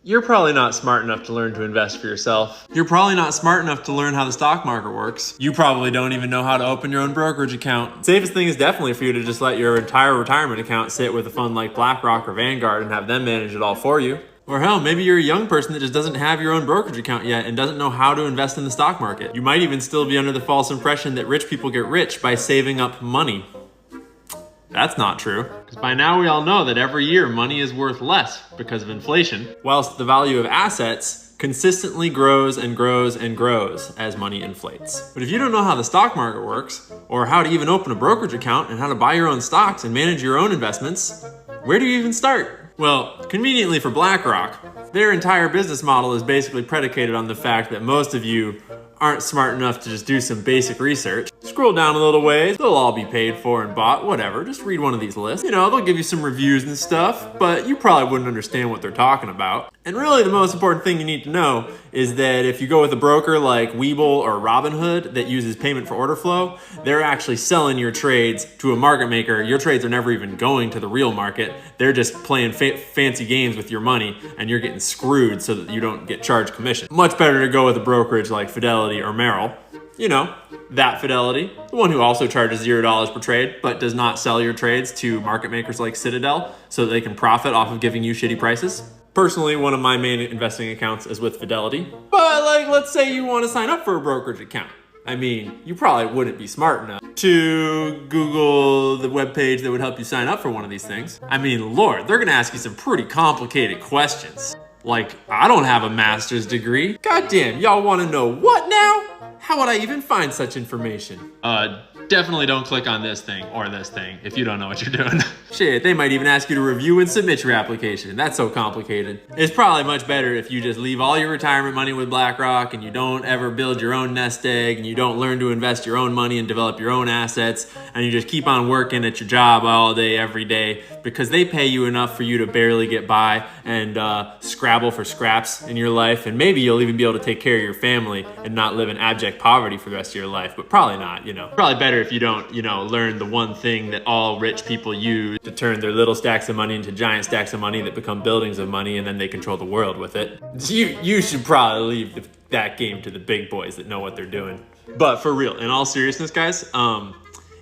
You're probably not smart enough to learn to invest for yourself. You're probably not smart enough to learn how the stock market works. You probably don't even know how to open your own brokerage account. Safest thing is definitely for you to just let your entire retirement account sit with a fund like BlackRock or Vanguard and have them manage it all for you. Or hell, maybe you're a young person that just doesn't have your own brokerage account yet and doesn't know how to invest in the stock market. You might even still be under the false impression that rich people get rich by saving up money. That's not true, because by now we all know that every year money is worth less because of inflation, whilst the value of assets consistently grows and grows and grows as money inflates. But if you don't know how the stock market works, or how to even open a brokerage account and how to buy your own stocks and manage your own investments, where do you even start? Well, conveniently for BlackRock, their entire business model is basically predicated on the fact that most of you aren't smart enough to just do some basic research. Scroll down a little ways, they'll all be paid for and bought, whatever. Just read one of these lists. You know, they'll give you some reviews and stuff, but you probably wouldn't understand what they're talking about. And really the most important thing you need to know is that if you go with a broker like Webull or Robinhood that uses payment for order flow, they're actually selling your trades to a market maker. Your trades are never even going to the real market. They're just playing fancy games with your money and you're getting screwed so that you don't get charged commission. Much better to go with a brokerage like Fidelity or Merrill. You know, that Fidelity, the one who also charges $0 per trade, but does not sell your trades to market makers like Citadel so that they can profit off of giving you shitty prices. Personally, one of my main investing accounts is with Fidelity. But like, let's say you want to sign up for a brokerage account. I mean, you probably wouldn't be smart enough to Google the webpage that would help you sign up for one of these things. I mean, Lord, they're gonna ask you some pretty complicated questions. Like, I don't have a master's degree. Goddamn, y'all wanna know what now? How would I even find such information? Definitely don't click on this thing or this thing if you don't know what you're doing. Shit, they might even ask you to review and submit your application. That's so complicated. It's probably much better if you just leave all your retirement money with BlackRock and you don't ever build your own nest egg and you don't learn to invest your own money and develop your own assets and you just keep on working at your job all day, every day, because they pay you enough for you to barely get by and scrabble for scraps in your life. And maybe you'll even be able to take care of your family and not live in abject poverty for the rest of your life, but probably not, you know. Probably better if you don't, you know, learn the one thing that all rich people use to turn their little stacks of money into giant stacks of money that become buildings of money and then they control the world with it. You should probably leave that game to the big boys that know what they're doing. But for real, in all seriousness, guys,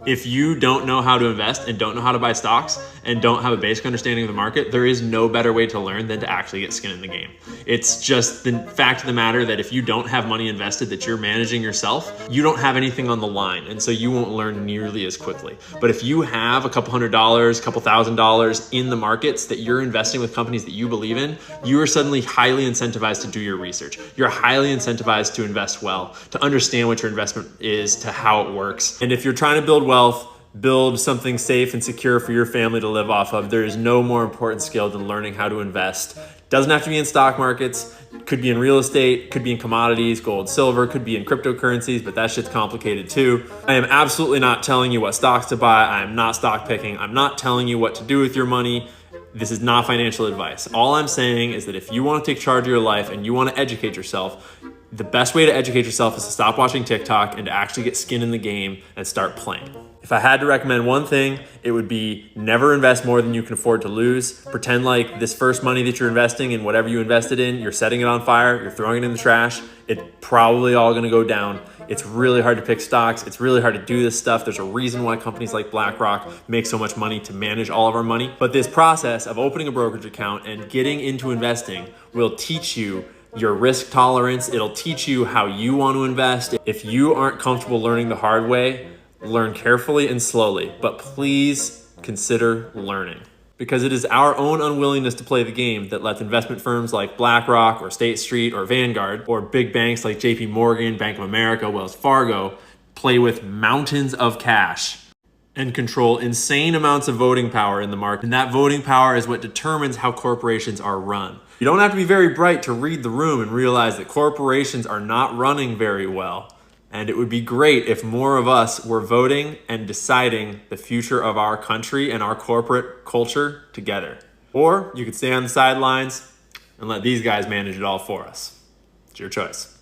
if you don't know how to invest and don't know how to buy stocks and don't have a basic understanding of the market, there is no better way to learn than to actually get skin in the game. It's just the fact of the matter that if you don't have money invested that you're managing yourself, you don't have anything on the line. And so you won't learn nearly as quickly. But if you have a couple $100s, couple $1,000s in the markets that you're investing with companies that you believe in, you are suddenly highly incentivized to do your research. You're highly incentivized to invest well, to understand what your investment is, to how it works. And if you're trying to build wealth, build something safe and secure for your family to live off of, there is no more important skill than learning how to invest. Doesn't have to be in stock markets, could be in real estate, could be in commodities, gold, silver, could be in cryptocurrencies, but that shit's complicated too. I am absolutely not telling you what stocks to buy. I am not stock picking. I'm not telling you what to do with your money. This is not financial advice. All I'm saying is that if you want to take charge of your life and you want to educate yourself, the best way to educate yourself is to stop watching TikTok and to actually get skin in the game and start playing. If I had to recommend one thing, it would be never invest more than you can afford to lose. Pretend like this first money that you're investing in, whatever you invested in, you're setting it on fire, you're throwing it in the trash. It's probably all gonna go down. It's really hard to pick stocks. It's really hard to do this stuff. There's a reason why companies like BlackRock make so much money to manage all of our money. But this process of opening a brokerage account and getting into investing will teach you your risk tolerance. It'll teach you how you want to invest. If you aren't comfortable learning the hard way, learn carefully and slowly, but please consider learning. Because it is our own unwillingness to play the game that lets investment firms like BlackRock or State Street or Vanguard or big banks like JP Morgan, Bank of America, Wells Fargo play with mountains of cash and control insane amounts of voting power in the market. And that voting power is what determines how corporations are run. You don't have to be very bright to read the room and realize that corporations are not running very well. And it would be great if more of us were voting and deciding the future of our country and our corporate culture together. Or you could stay on the sidelines and let these guys manage it all for us. It's your choice.